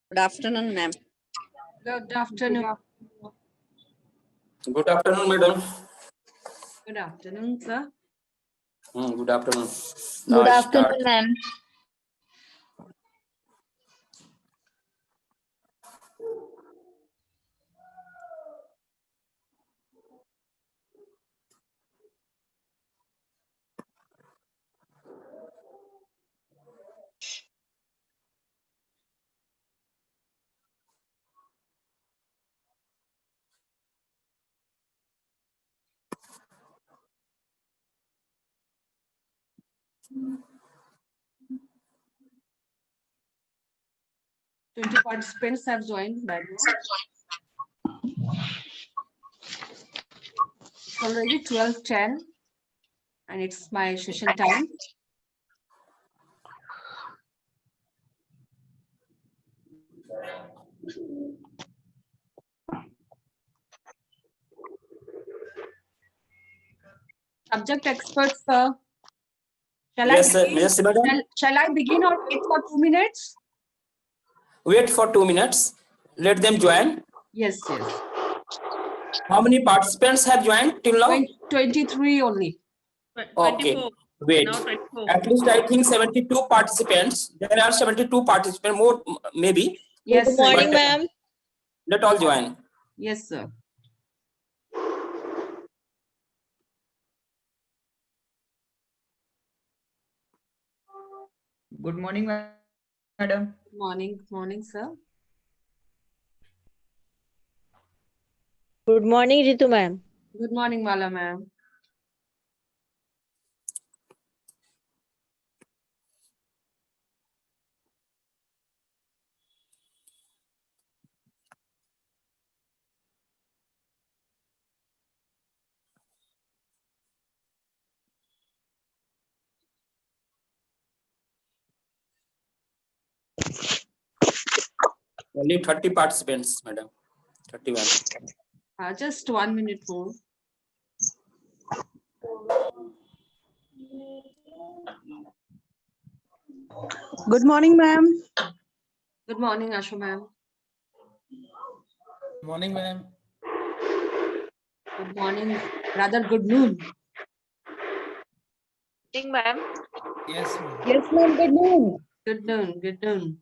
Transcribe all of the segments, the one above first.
Good afternoon, ma'am. Good afternoon. Good afternoon, madam. Good afternoon, sir. Good afternoon. Good Now afternoon, ma'am. Start. 20 participants have joined by now. It's already 12:10 and it's my session time. Subject experts, sir. Yes, sir. Yes, madam. Shall I begin or wait for 2 minutes? Wait for 2 minutes. Let them join. Yes, yes. How many participants have joined till now? 23 only. Okay. 24. Wait. Now 24. At least I think 72 participants. There are 72 participants, more maybe. Yes, Good sir. morning, But, ma'am. let all join. Yes, sir. Good morning, madam. Good morning, sir. Good morning, Ritu ma'am. Good morning, Mala ma'am. Only 30 participants, madam. 31. Just 1 minute more. Good morning, ma'am. Good morning, Ashu ma'am. Morning, ma'am. Good morning, rather good noon. Morning, ma'am. Yes, ma'am. Yes, ma'am. Good noon. Good noon, good noon.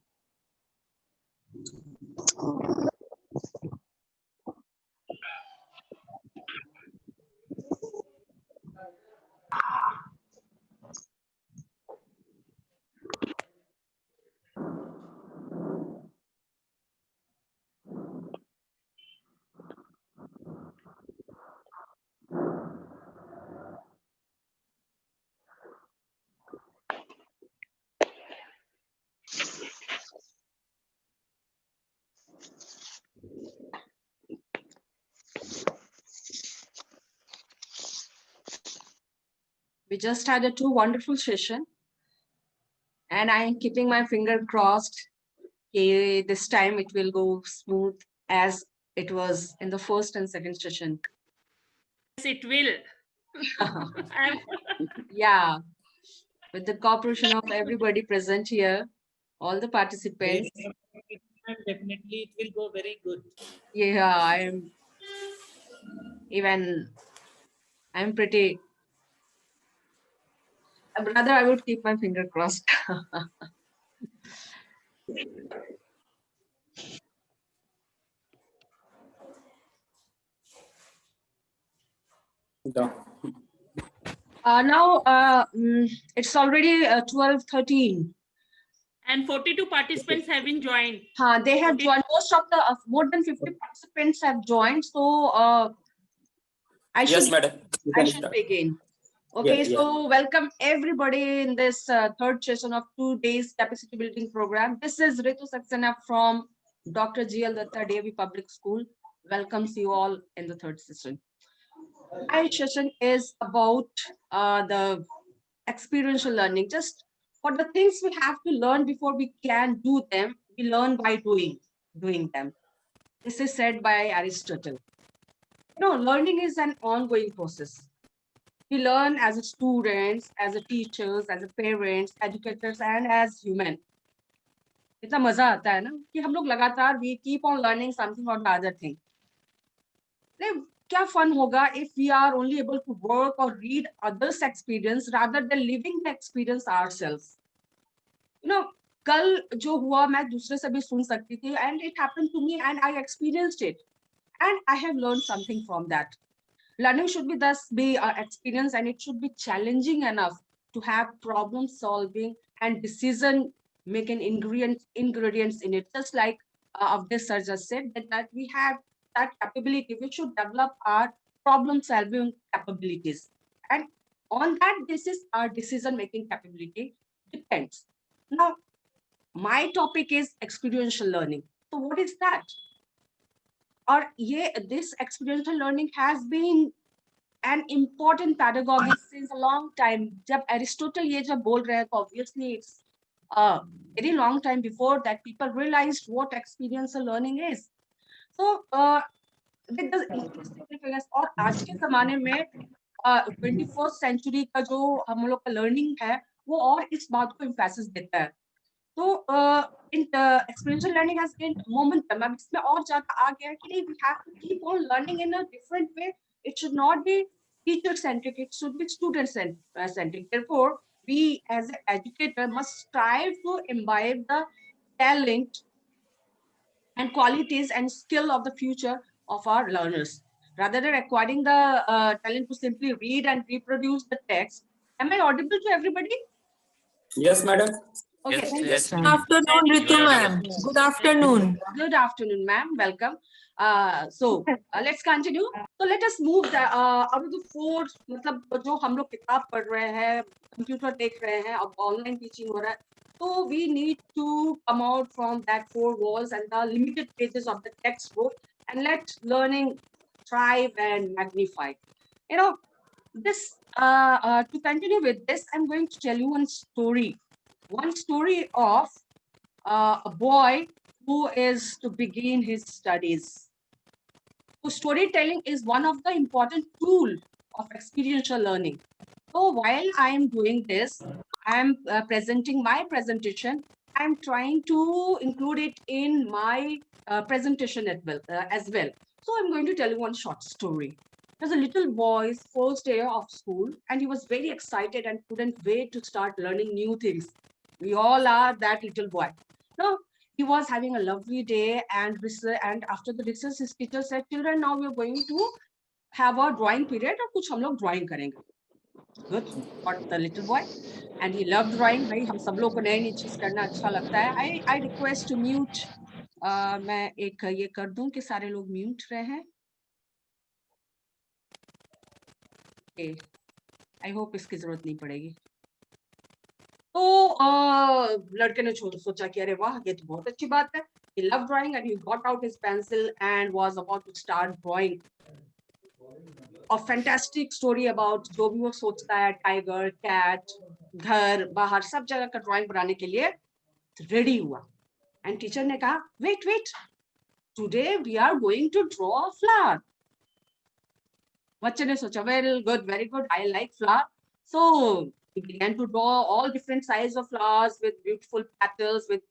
We just had a 2 wonderful session and I am keeping my finger crossed. Okay, this time it will go smooth as it was in the first and second session. Yes, it will. I'm Yeah, with the cooperation of everybody present here, all the participants. Yes, definitely it will go very good. Yeah, I'm pretty, rather I would keep my finger crossed. The- Now, it's already 12:13. And 42 participants have been joined. They have 40 joined. Most of the more than 50 participants have joined. So I Yes, should madam. You I can should start. begin. Okay, Yeah, so welcome everybody in this third session of 2 days capacity building program. This is Ritu Saxena from Dr. GL Datta DAV Public School. Welcomes you all in the third session. My session is about the experiential learning. Just for the things we have to learn before we can do them, we learn by doing them. This is said by Aristotle. Learning is an ongoing process. We learn as a students, as a teachers, as a parents, educators, and as human. इतना मजा आता है ना कि हम लोग लगातार we keep on learning something or the other thing. क्या fun होगा if we are only able to work or read others' experience rather than living the experience ourselves. कल जो हुआ मैं दूसरे से भी सुन सकती थी and it happened to me and I experienced it and I have learned something from that. Learning should be thus be our experience and it should be challenging enough to have problem solving and decision making ingredients in it. Just like Avdesh sir just said that we have that capability, we should develop our problem solving capabilities. And on that basis, our decision making capability depends. Now, my topic is experiential learning. So what is that? Or this experiential learning has been an important pedagogy since a long time. जब Aristotle ये जब बोल रहे हैं, तो obviously it's a very long time before that people realized what experiential learning is. So with the significance और आज के जमाने में 21st century का जो हम लोग का learning है, वो और इस बात को emphasis देता है. तो experiential learning has gained momentum. अब इसमें और ज्यादा आ गया कि नहीं, we have to keep on learning in a different way. It should not be teacher centric, it should be student centric. Therefore, we as an educator must strive to imbibe the talent and qualities and skill of the future of our learners. Rather than acquiring the talent to simply read and reproduce the text. Am I audible to everybody? Yes, madam. Okay, Yes, thank you. yes, Good ma'am. afternoon, Ritu ma'am. Good afternoon. Good afternoon, ma'am. Welcome. Let's continue. So let us move out of the four. मतलब जो हम लोग किताब पढ़ रहे हैं, computer देख रहे हैं, अब ऑनलाइन टीचिंग हो रहा है, तो we need to come out from that four walls and the limited pages of the textbook and let learning thrive and magnify. This to continue with this, I'm going to tell you one story of a boy who is to begin his studies. So storytelling is one of the important tools of experiential learning. So while I am doing this, I am presenting my presentation. I am trying to include it in my presentation as well. So I'm going to tell you one short story. There's a little boy's first day of school, and he was very excited and couldn't wait to start learning new things. We all are that little boy. No, he was having a lovely day, and after the recess, his teacher said, "Children, now we are going to have a drawing period, और कुछ हम लोग drawing करेंगे." Good, thought the little boy, and he loved drawing. भाई हम सब लोग को नई नई चीज करना अच्छा लगता है. I request to mute. मैं एक ये कर दूं कि सारे लोग mute रहे हैं. Okay. I hope इसकी जरूरत नहीं पड़ेगी. तो लड़के ने सोचा कि अरे वाह, ये तो बहुत अच्छी बात है. He loved drawing and he got out his pencil and was about to start drawing a fantastic story about जो भी वो सोचता है, tiger, cat, घर, बाहर सब जगह का drawing बनाने के लिए ready हुआ. And teacher ने कहा, wait, today we are going to draw a flower. बच्चे ने सोचा, well, good, very good, I like flower. So he began to draw all different sizes of flowers with beautiful petals, with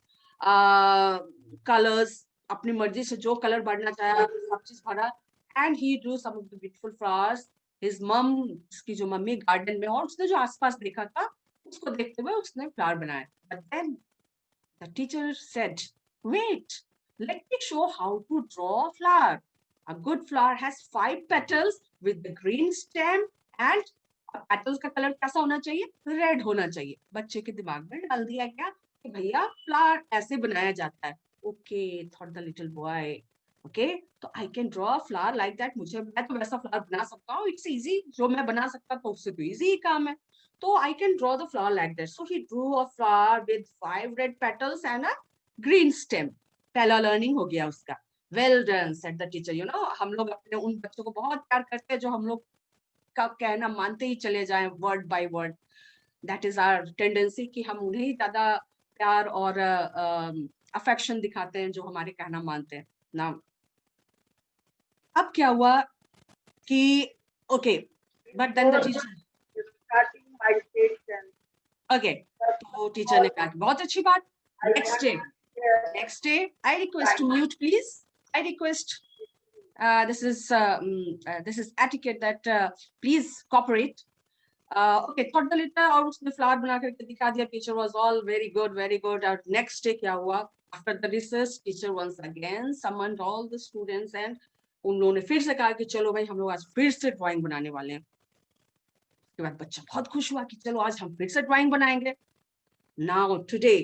colors. अपनी मर्जी से जो colour भरना चाहा, सब चीज भरा. And he drew some of the beautiful flowers. His mom, उसकी जो मम्मी गार्डन में, और उसने जो आसपास देखा था, उसको देखते हुए उसने फ्लावर बनाया. But then the teacher said, wait, let me show how to draw a flower. A good flower has 5 petals with the green stem and petals का कलर कैसा होना चाहिए? रेड होना चाहिए. बच्चे के दिमाग में डाल दिया क्या कि भैया फ्लावर ऐसे बनाया जाता है. Okay, thought the little boy. Okay, तो I can draw a flower like that. मैं तो वैसा फ्लावर बना सकता हूँ. It's easy. जो मैं बना सकता तो उससे तो easy ही काम है. तो I can draw the flower like that. So he drew a flower with 5 red petals and a green stem. पहला learning हो गया उसका. Well done, said the teacher. You know, हम लोग अपने उन बच्चों को बहुत प्यार करते हैं जो हम लोग का कहना मानते ही चले जाएं word by word. That is our tendency कि हम उन्हें ही ज्यादा प्यार और अफेक्शन दिखाते हैं जो हमारे कहना मानते हैं ना. अब क्या हुआ कि okay but then the teacher okay तो टीचर ने कहा कि बहुत अच्छी बात. Next day I request to mute please. I request this is etiquette that please cooperate. Okay, thought the little और उसने फ्लावर बना करके दिखा दिया. Teacher was all very good. और नेक्स्ट डे क्या हुआ? After the research teacher once again summoned all the students and उन्होंने फिर से कहा कि चलो भाई हम लोग आज फिर से ड्राइंग बनाने वाले हैं. उसके बाद बच्चा बहुत खुश हुआ कि चलो आज हम फिर से ड्राइंग बनाएंगे. नाउ टुडे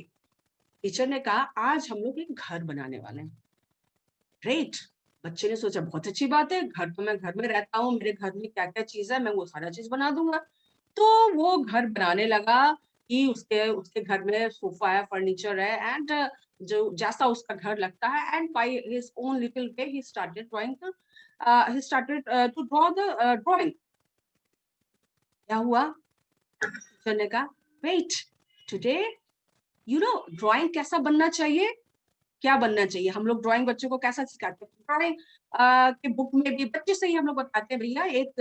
टीचर ने कहा आज हम लोग एक घर बनाने वाले हैं. ग्रेट. बच्चे ने सोचा बहुत अच्छी बात है. घर तो मैं घर में रहता हूँ, मेरे घर में क्या क्या चीज है मैं वो सारा चीज बना दूंगा. तो वो घर बनाने लगा कि उसके घर में सोफा है, फर्नीचर है एंड जो जैसा उसका घर लगता है and by his own little way he started to draw the drawing. क्या हुआ? टीचर ने कहा wait today you know drawing कैसा बनना चाहिए, क्या बनना चाहिए. हम लोग ड्राइंग बच्चों को कैसा सिखाते हैं? ड्राइंग के बुक में भी बच्चे से ही हम लोग बताते हैं भैया एक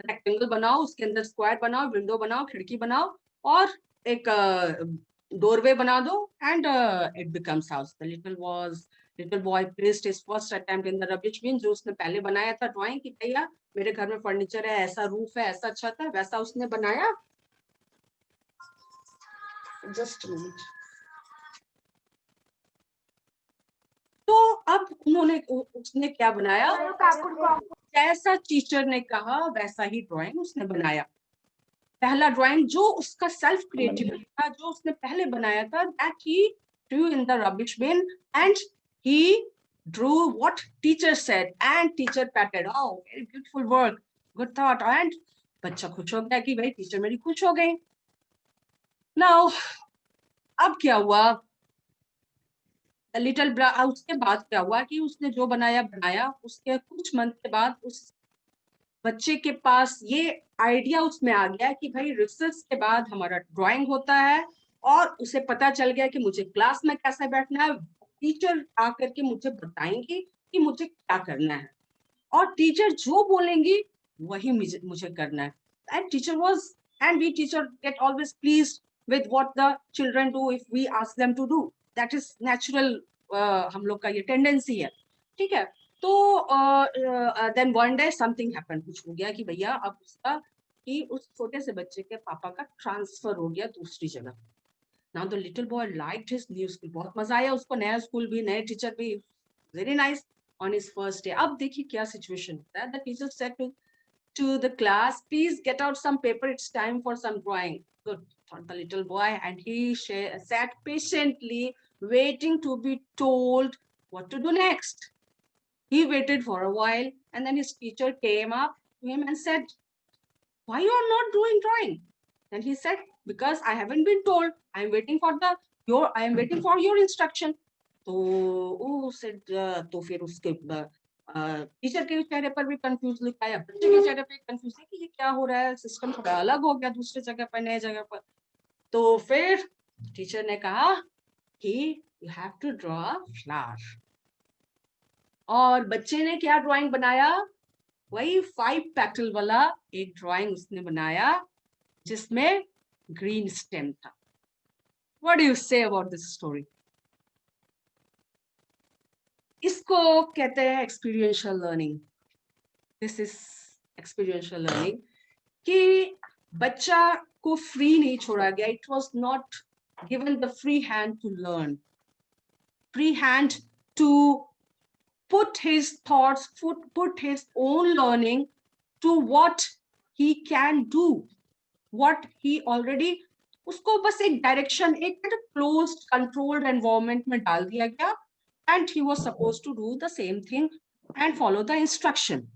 रेक्टेंगल बनाओ, उसके अंदर स्क्वायर बनाओ, विंडो बनाओ, खिड़की बनाओ और एक डोरवे बना दो and it becomes house. The little boy placed his first attempt in the rubbish bin. जो उसने पहले बनाया था ड्राइंग की भैया मेरे घर में फर्नीचर है, ऐसा रूफ है, ऐसा छत है, वैसा उसने बनाया. Just minute. तो अब उसने क्या बनाया? जैसा टीचर ने कहा वैसा ही ड्राइंग उसने बनाया. पहला ड्राइंग जो उसका सेल्फ क्रिएटिविटी था, जो उसने पहले बनाया था, that he drew in the rubbish bin and he drew what teacher said and teacher patted. Oh, very beautiful work, good thought. And बच्चा खुश हो गया कि भाई टीचर मेरी खुश हो गई. Now अब क्या हुआ? लिटिल उसके बाद क्या हुआ कि उसने जो बनाया उसके कुछ मंथ के बाद उस बच्चे के पास ये आइडिया उसमें आ गया कि भाई रिसर्च के बाद हमारा ड्राइंग होता है और उसे पता चल गया कि मुझे क्लास में कैसे बैठना है. टीचर आकर के मुझे बताएंगी कि मुझे क्या करना है और टीचर जो बोलेंगी वही मुझे करना है. And we teacher get always pleased with what the children do if we ask them to do. That is natural. हम लोग का ये टेंडेंसी है. ठीक है. तो then one day something happened. कुछ हो गया कि भैया अब उसका कि उस छोटे से बच्चे के पापा का ट्रांसफर हो गया दूसरी जगह. Now the little boy liked his new school. बहुत मजा आया उसको. नया स्कूल भी, नए टीचर भी. Very nice on his first day. अब देखिए क्या सिचुएशन होता है. The teacher said to the class, please get out some paper. It's time for some drawing. Good, thought the little boy, and he sat patiently waiting to be told what to do next. He waited for a while and then his teacher came up to him and said, why you are not doing drawing? And he said, because I haven't been told. I am waiting for your instruction. तो said तो फिर उसके teacher के चेहरे पर भी confuse लिखा है, बच्चे के चेहरे पे कंफ्यूज है कि ये क्या हो रहा है, सिस्टम थोड़ा अलग हो गया दूसरे जगह पर, नए जगह पर. तो फिर टीचर ने कहा कि you have to draw a flower. और बच्चे ने क्या ड्राइंग बनाया? वही 5 पेटल वाला एक ड्राइंग उसने बनाया जिसमें ग्रीन स्टेम था. What do you say about this story? इसको कहते हैं experiential learning. This is experiential learning कि बच्चा को फ्री नहीं छोड़ा गया. It was not given the free hand to learn, free hand to put his thoughts, put his own learning to what he can do, what he already, उसको बस एक direction, एक closed, controlled environment में डाल दिया गया, and he was supposed to do the same thing and follow the instruction.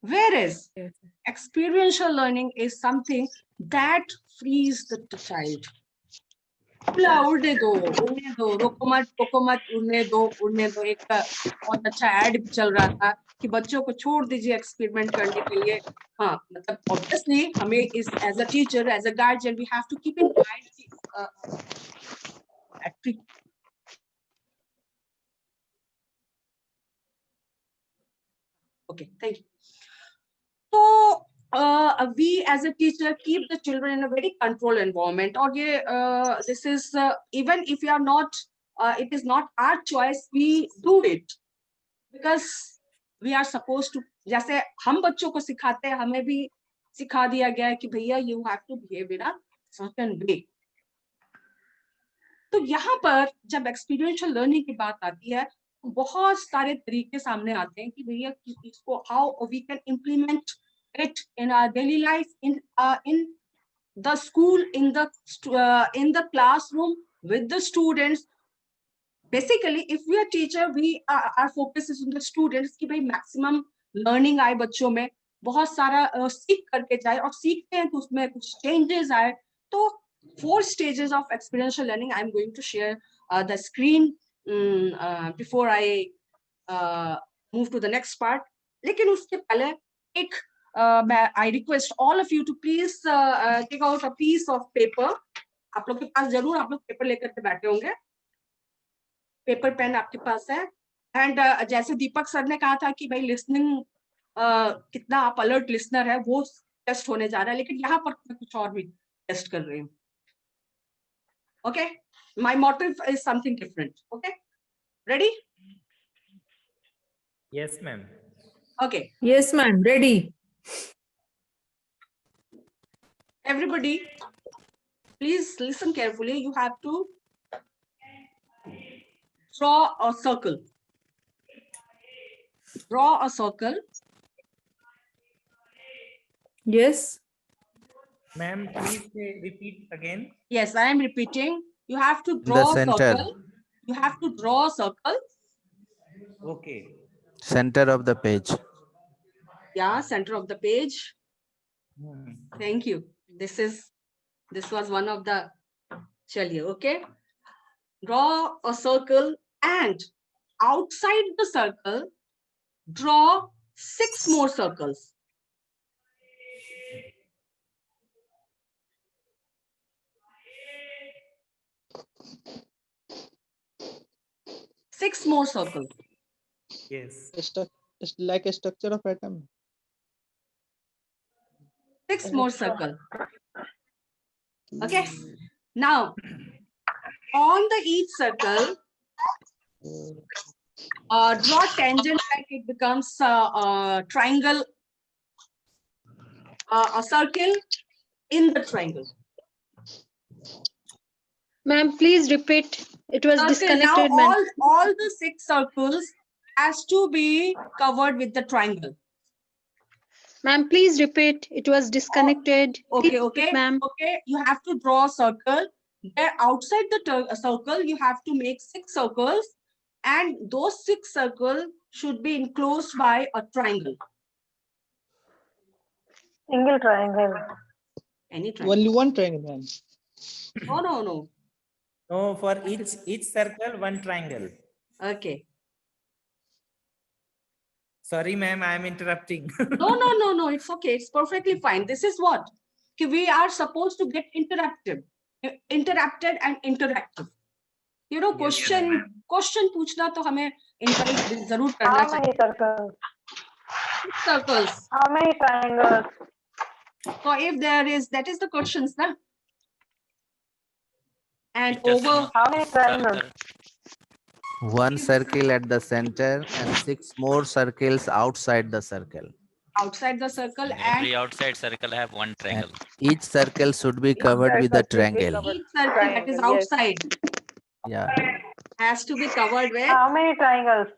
Whereas experiential learning is something that frees the child. उड़ने दो, रोको मत, उड़ने दो. एक बहुत अच्छा एड चल रहा था कि बच्चों को छोड़ दीजिए एक्सपेरिमेंट करने के लिए. हाँ, मतलब ऑब्वियसली हमें इस as a teacher, as a guardian, we have to keep in mind. Okay, thank you. So we as a teacher keep the children in a very controlled environment. Or this is even if we are not, it is not our choice, we do it because we are supposed to. जैसे हम बच्चों को सिखाते हैं, हमें भी सिखा दिया गया है कि भैया you have to behave in a certain way. तो यहाँ पर जब experiential learning की बात आती है, बहुत सारे तरीके सामने आते हैं कि भैया इसको how we can implement it in our daily life, in the school, in the classroom with the students. Basically, if we are teacher, our focus is on the students कि भाई maximum learning आए बच्चों में, बहुत सारा सीख करके जाए, और सीखते हैं तो उसमें कुछ changes आए. तो 4 stages of experiential learning. I'm going to share the screen before I move to the next part. लेकिन उसके पहले एक I request all of you to please take out a piece of paper. आप लोग के पास जरूर आप लोग पेपर लेकर के बैठे होंगे, पेपर पेन आपके पास है. एंड जैसे दीपक सर ने कहा था कि भाई लिसनिंग कितना आप अलर्ट लिसनर है वो टेस्ट होने जा रहा है, लेकिन यहाँ पर मैं कुछ और भी टेस्ट कर रही हूँ. Okay, my motive is something different. Okay, ready? Yes, ma'am. Okay, Yes, ma'am. Ready. everybody, please listen carefully. You have to draw a circle. Draw a circle. Yes. Ma'am, please repeat again. Yes, I am repeating. You have to draw a center. circle. You have to draw a circle. Okay. Center of the page. Yeah, center of the page. Hmm. Thank you. This was one of the chaliye. Okay, draw a circle, and outside the circle draw 6 more circles. Six more circles. Yes. It's like a structure of atom. 6 more circles. Okay. Now, on the each circle, draw tangent like it becomes a triangle, a circle in the triangle. Ma'am, please repeat. It was Circle. disconnected, Now ma'am. all the 6 circles has to be covered with the triangle. Ma'am, please repeat. It was disconnected. Okay, Please okay, repeat, ma'am. okay. You have to draw a circle. There outside the circle, you have to make 6 circles, and those 6 circles should be enclosed by a triangle. Single triangle. Any triangle. Only one triangle, ma'am. No, no, no. No, for each circle, one triangle. Okay. Sorry, ma'am, I am interrupting. No, no, no, no. It's okay. It's perfectly fine. This is what we are supposed to get interacted and interactive. You know, question पूछना तो हमें encourage जरूर करना How चाहिए. many circles? 6 circles. How many triangles? So if there is, that is the questions, na? And It does over. not How many triangles? circle. One circle at the center and 6 more circles outside the circle. Outside the circle, And and every outside circle have one triangle. Each circle should be covered with a circle should be triangle. covered. each circle that is Triangle, yes. outside Yeah. has to be covered with. How many triangles?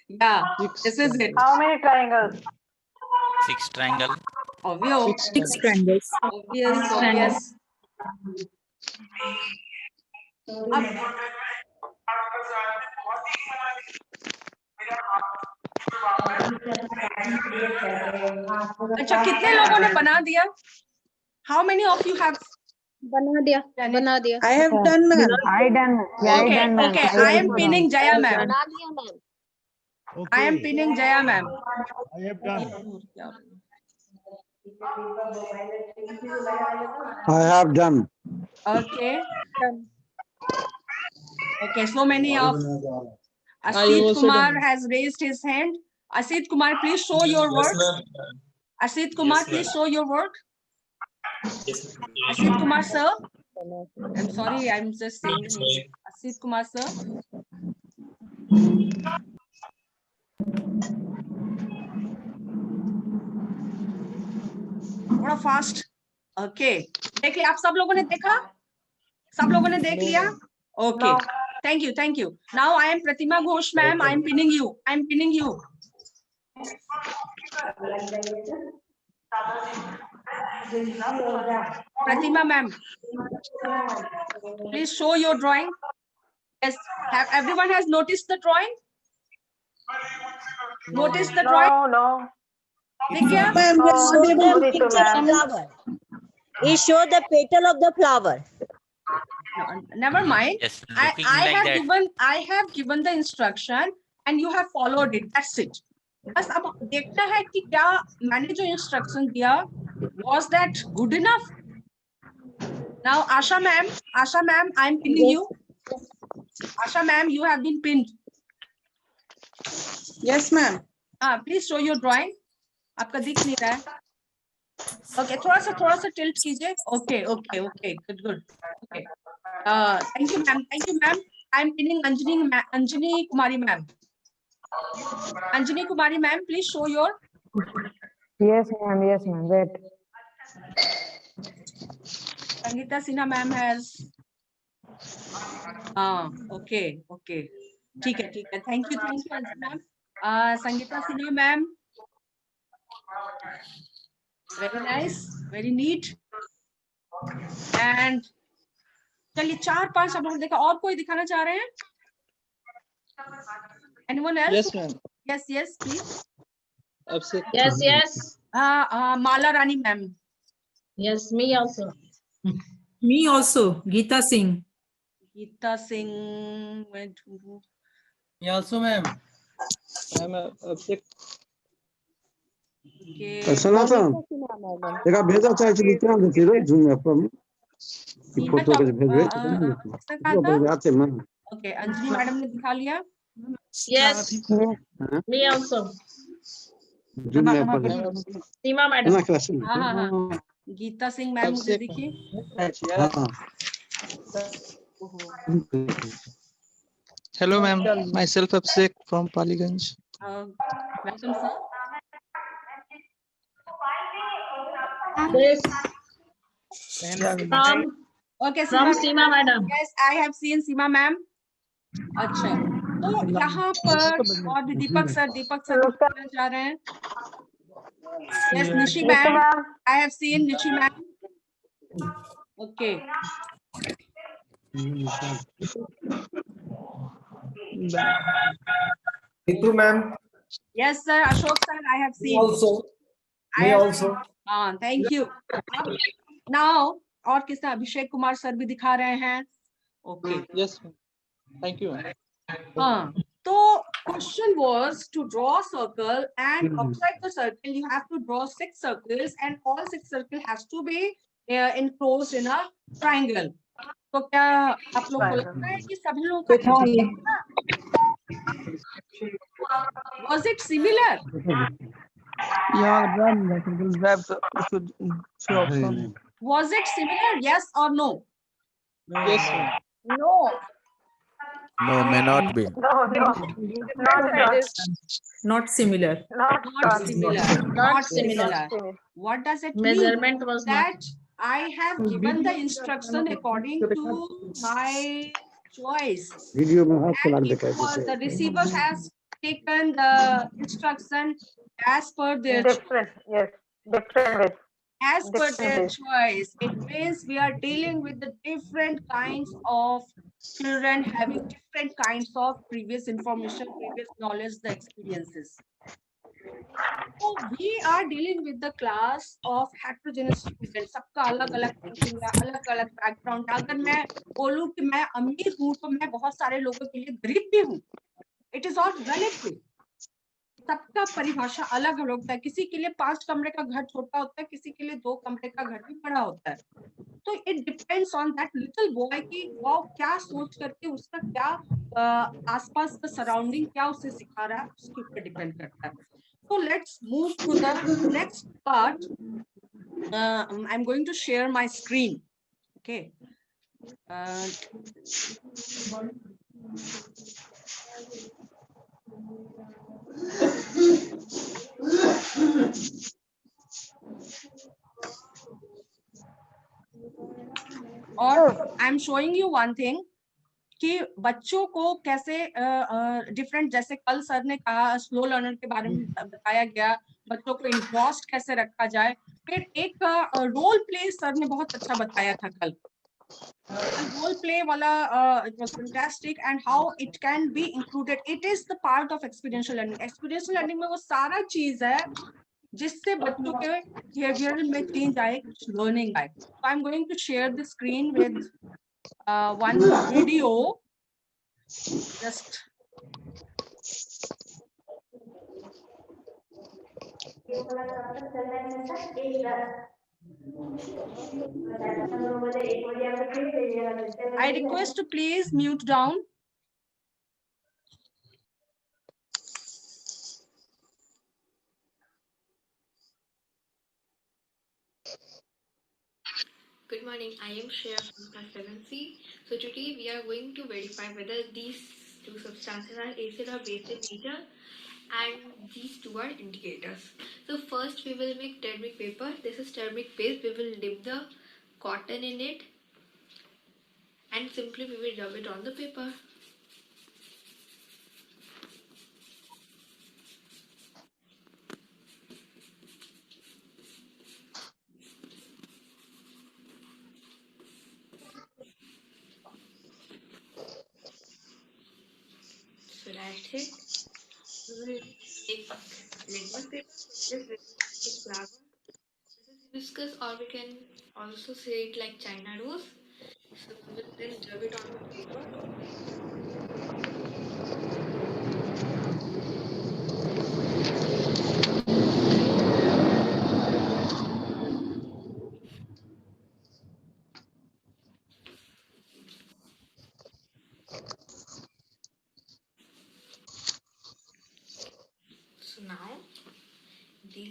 Yeah, Six this is it. How many triangles? 6 triangle. Obvious, Six triangles. obvious. अच्छा, कितने लोगों ने बना दिया? How many of you have बना दिया, done it? बना दिया. I have done, ma'am. I done. Yeah, I Okay, done, ma'am. okay. I am pinning Jaya ma'am. बना दिया ma'am. I am pinning Jaya ma'am. I have done. I have done. Okay. Done. Okay, so many of I Asit also Kumar done. has raised his hand. Asit Kumar, please show your work. Asit Kumar, please show your work. Asit Kumar, sir. I'm sorry, I'm just saying. Asit Kumar, sir. थोड़ा fast. Okay, देख लिया आप सब लोगों ने देखा? सब लोगों ने देख लिया? Okay, thank you. Now I am Pratima Ghosh ma'am. I am pinning you. Pratima ma'am, please show your drawing. Yes, everyone has noticed the drawing? Noticed the drawing? No. दिख गया? Ma'am, No, just show no the need to, picture ma'am. flower. He showed the petal of the flower. Never mind. Yes, I looking like that. have given the instruction and you have followed it. That's it. बस अब देखना है कि क्या मैंने जो instruction दिया, was that good enough? Now Asha ma'am, I am pinning you. Asha ma'am, you have been pinned. Yes, ma'am. Please show your drawing. आपका दिख नहीं रहा है. Okay, थोड़ा सा tilt कीजिए. Okay, good. Okay. Thank you ma'am. I am pinning Anjani Kumari ma'am. Anjani Kumari ma'am, please show your. Yes, ma'am. Wait. Sangeeta Sinha ma'am has. Okay. ठीक है. Thank you Anjani ma'am. Sangeeta Sinha ma'am. Very nice, very neat. And चलिए 4-5 आप लोग देखा. और कोई दिखाना चाह रहे हैं? Anyone else? Yes, ma'am. Yes, please. Abhishek. Yes. Mala Rani ma'am. Yes, me also. Me also, Geeta Singh. Geeta Singh went to. Me also, ma'am. I'm Abhishek. Okay. सनातन देखा भेजा चाहे चली क्या देती रे जूम ऐप में ये फोटो के भेज रहे किसने कहा था? आते मैं Okay, अंजलि मैडम ने दिखा लिया. Yes, me also. Zoom app पर Seema madam. ना क्लास में हाँ. गीता सिंह मैम मुझे Abhishek. दिखी. हां Hello, ma'am. Myself Abhishek from Paliganj. Welcome sir. Yes, Okay, from Seema Seema madam. Yes, I have seen Seema ma'am. अच्छा, तो यहाँ पर और भी दीपक सर दिखाना चाह रहे हैं. Yes, Nishi ma'am. I have seen Nishi ma'am. Okay. Nitu ma'am. Yes, sir. Ashok sir, I have seen. Also. Me also. Thank you. Now, और किसने? अभिषेक कुमार सर भी दिखा रहे हैं. Okay. Yes, ma'am. Thank you, ma'am. So question was to draw a circle, and outside the circle you have to draw 6 circles, and all 6 circles has to be enclosed in a triangle. तो क्या आप लोग को लगता है कि सभी लोगों का was it similar? Was it similar? Yes or no? Yes, ma'am. No. No, may not be. No. Not similar. Not similar. Not similar. What does it mean? Measurement was not. That I have given the instruction according to my choice. Video में हाथ चला And के if दिखाई the देते receiver has taken the instruction as per their Different, yes, different ways. as per Different their ways. choice. It means we are dealing with the different kinds of children having different kinds of previous information, previous knowledge, the experiences. So we are dealing with the class of heterogeneous students. सबका अलग अलग thinking है, अलग अलग background है. अगर मैं बोलूं कि मैं अमीर हूं तो मैं बहुत सारे लोगों के लिए गरीब भी हूं. It is all relative. सबका परिभाषा अलग अलग होता है. किसी के लिए 5 कमरे का घर छोटा होता है, किसी के लिए 2 कमरे का घर भी बड़ा होता है. तो it depends on that little boy कि वो क्या सोच करके उसका क्या आसपास का सराउंडिंग क्या उसे सिखा रहा है, उसके ऊपर डिपेंड करता है. So let's move to the next part. I'm going to share my screen. Okay. और I'm showing you one thing कि बच्चों को कैसे डिफरेंट, जैसे कल सर ने कहा स्लो लर्नर के बारे में बताया गया, बच्चों को इन्वॉल्व कैसे रखा जाए. फिर एक रोल प्ले सर ने बहुत अच्छा बताया था कल. रोल प्ले वाला it was fantastic and how it can be included. It is the part of experiential learning. Experiential learning में वो सारा चीज है जिससे बच्चों के बिहेवियर में चेंज आए, कुछ लर्निंग आए. So I'm going to share the screen with one video. Just I request to please mute down. Good morning, I am Shreya from class 7C. So today we are going to verify whether these two substances are acid or base in nature, and these two are indicators. So first we will make turmeric paper. This is turmeric paste. We will dip the cotton in it and simply we will rub it on the paper. So that's it. We will take litmus paper. This is flour. This is hibiscus, or we can also say it like China rose. So we will then rub it on the paper. So now this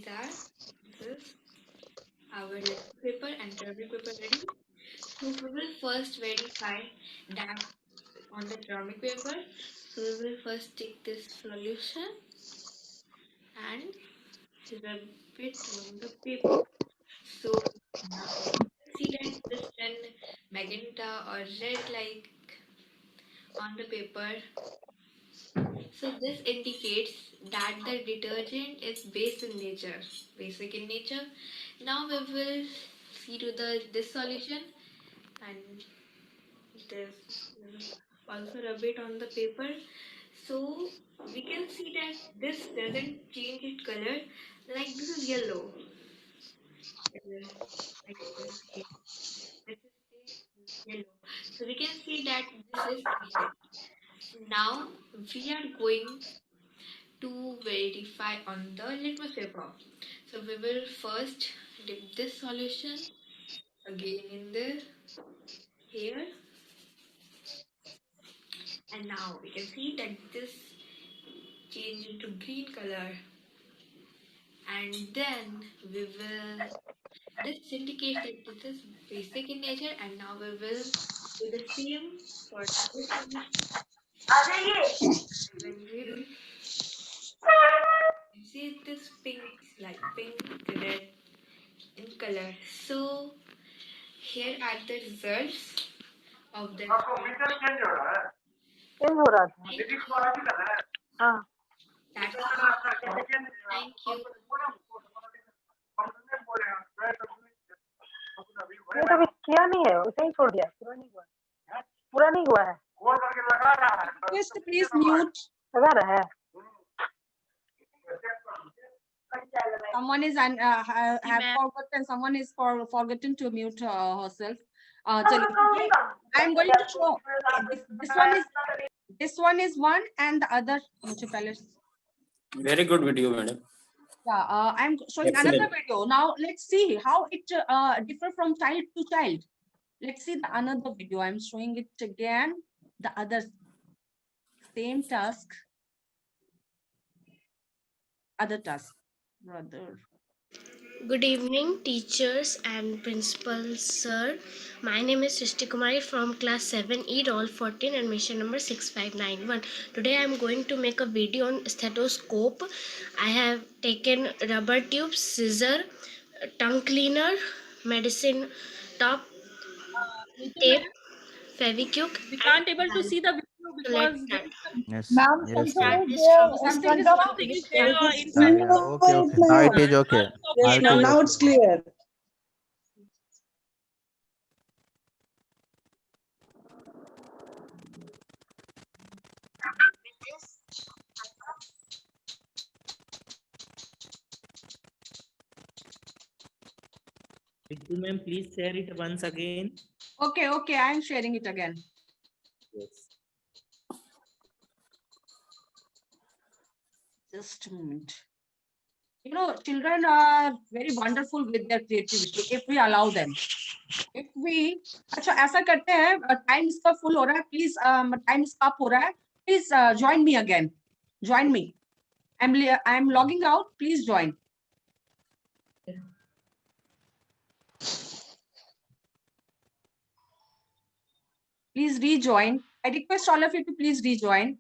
is our litmus paper and turmeric paper ready. So we will first verify that on the turmeric paper. So we will first take this solution and rub it on the paper. So now see that this turn magenta or red like on the paper. So this indicates that the detergent is basic in nature. Now we will see to this solution and this also rub it on the paper. So we can see that this doesn't change its color, like this is yellow. Like this here. This is yellow. So we can see that this is acid. Now we are going to verify on the litmus paper. So we will first dip this solution again in the here, and now we can see that this change into green color, and then we will this indicates that this is basic in nature, and now we will do the same for this solution. When we will see this pink, like pink red in color. So here are the results of the change हो रहा था हाँ That's thank you. ये तो अभी किया नहीं है उसे ही छोड़ दिया पूरा नहीं हुआ है Request please mute. लगा रहा है Someone is have forgotten. Someone is forgotten to mute herself. चलिए, I am going to show. This one is one and the other. मुझे पहले Very good video, madam. Yeah, I'm showing Excellent. another video. Now let's see how it differ from child to child. Let's see the another video. I'm showing it again. The other same task. Other task. Brother. Good evening, teachers and principal sir. My name is Srishti Kumari from class 7E, roll 14, admission number 6591. Today I am going to make a video on stethoscope. I have taken rubber tubes, scissor, tongue cleaner, medicine top, tape, Fevikwik. We can't able to see the video because there is some Yes. Ma'am, Yes. something Yes. is there in Something front is of something is there in Yeah, front yeah. of Okay. Okay. Now it is okay. Now it is Now okay. it's clear. Ritu ma'am, please share it once again. Okay, okay. I'm sharing it again. Yes. Just a moment. You know, children are very wonderful with their creativity if we allow them. If we, अच्छा ऐसा करते हैं, time इसका full हो रहा है, please time इसका up हो रहा है, please join me again. Join me. I'm logging out. Please join. Please rejoin. I request all of you to please rejoin.